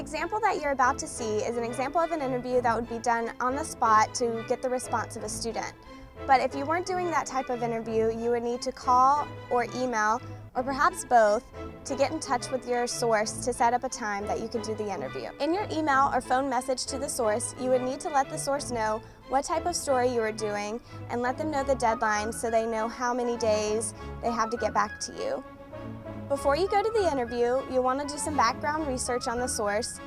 example that you're about to see is an example of an interview that would be done on the spot to get the response of a student. But if you weren't doing that type of interview, you would need to call or email, or perhaps both, to get in touch with your source to set up a time that you could do the interview. In your email or phone message to the source, you would need to let the source know what type of story you are doing and let them know the deadline so they know how many days they have to get back to you. Before you go to the interview, you'll want to do some background research on the source,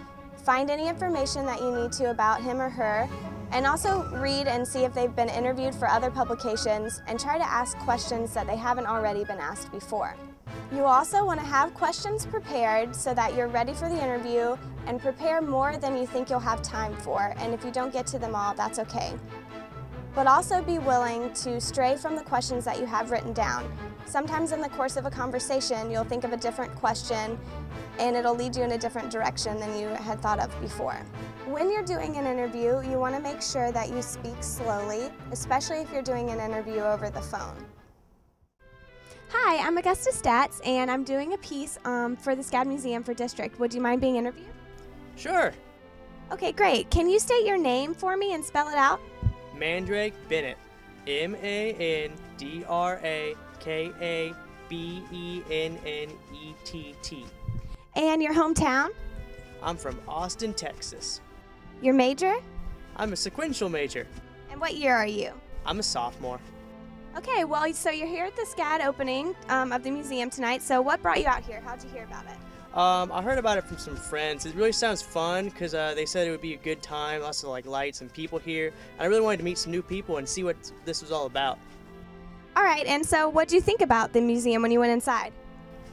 find any information that you need to about him or her, and also read and see if they've been interviewed for other publications and try to ask questions that they haven't already been asked before. You also want to have questions prepared so that you're ready for the interview and prepare more than you think you'll have time for, and if you don't get to them all, that's okay. But also be willing to stray from the questions that you have written down. Sometimes in the course of a conversation, you'll think of a different question and it'll lead you in a different direction than you had thought of before. When you're doing an interview, you want to make sure that you speak slowly, especially if you're doing an interview over the phone. Hi, I'm Augusta Stats, and I'm doing a piece for the SCAD Museum for District. Would you mind being interviewed? Sure. Okay, great. Can you state your name for me and spell it out? Mandrake Bennett. M-A-N-D-R-A-K-A-B-E-N-N-E-T-T. And your hometown? I'm from Austin, Texas. Your major? I'm a sequential major. And what year are you? I'm a sophomore. Okay, well, so you're here at the SCAD opening of the museum tonight, so what brought you out here? How'd you hear about it? I heard about it from some friends. It really sounds fun because they said it would be a good time, lots of lights and people here. And I really wanted to meet some new people and see what this was all about. All right, and so what did you think about the museum when you went inside?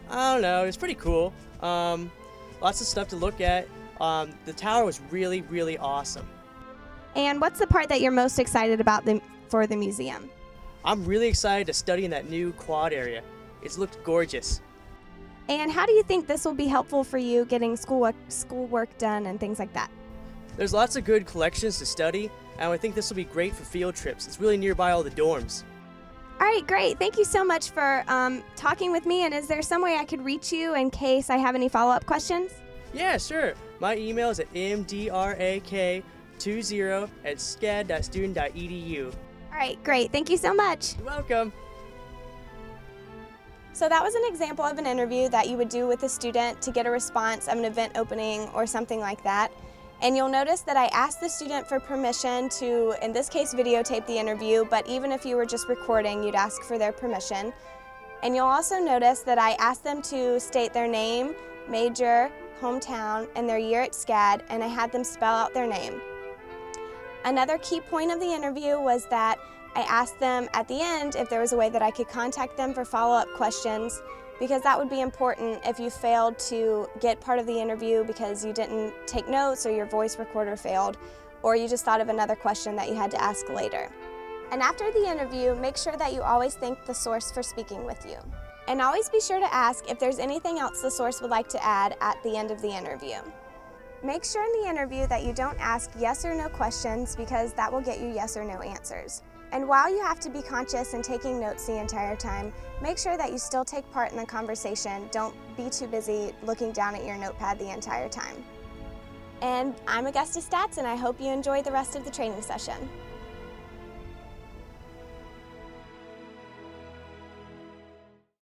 I don't know, it was pretty cool. Lots of stuff to look at. The tower was really, really awesome. And what's the part that you're most excited about for the museum? I'm really excited to study in that new quad area. It's looked gorgeous. And how do you think this will be helpful for you getting schoolwork done and things like that? There's lots of good collections to study, and I think this will be great for field trips. It's really nearby all the dorms. All right, great. Thank you so much for talking with me, and is there some way I could reach you in case I have any follow-up questions? Yeah, sure. My email is at mdrak20@scad.student.edu. All right, great. Thank you so much. You're welcome. So that was an example of an interview that you would do with a student to get a response of an event opening or something like that. And you'll notice that I asked the student for permission to, in this case, videotape the interview, but even if you were just recording, you'd ask for their permission. And you'll also notice that I asked them to state their name, major, hometown, and their year at SCAD, and I had them spell out their name. Another key point of the interview was that I asked them at the end if there was a way that I could contact them for follow-up questions, because that would be important if you failed to get part of the interview because you didn't take notes or your voice recorder failed, or you just thought of another question that you had to ask later. And after the interview, make sure that you always thank the source for speaking with you. And always be sure to ask if there's anything else the source would like to add at the end of the interview. Make sure in the interview that you don't ask yes or no questions because that will get you yes or no answers. And while you have to be conscious and taking notes the entire time, make sure that you still take part in the conversation. Don't be too busy looking down at your notepad the entire time. And I'm Augusta Stats, and I hope you enjoy the rest of the training session.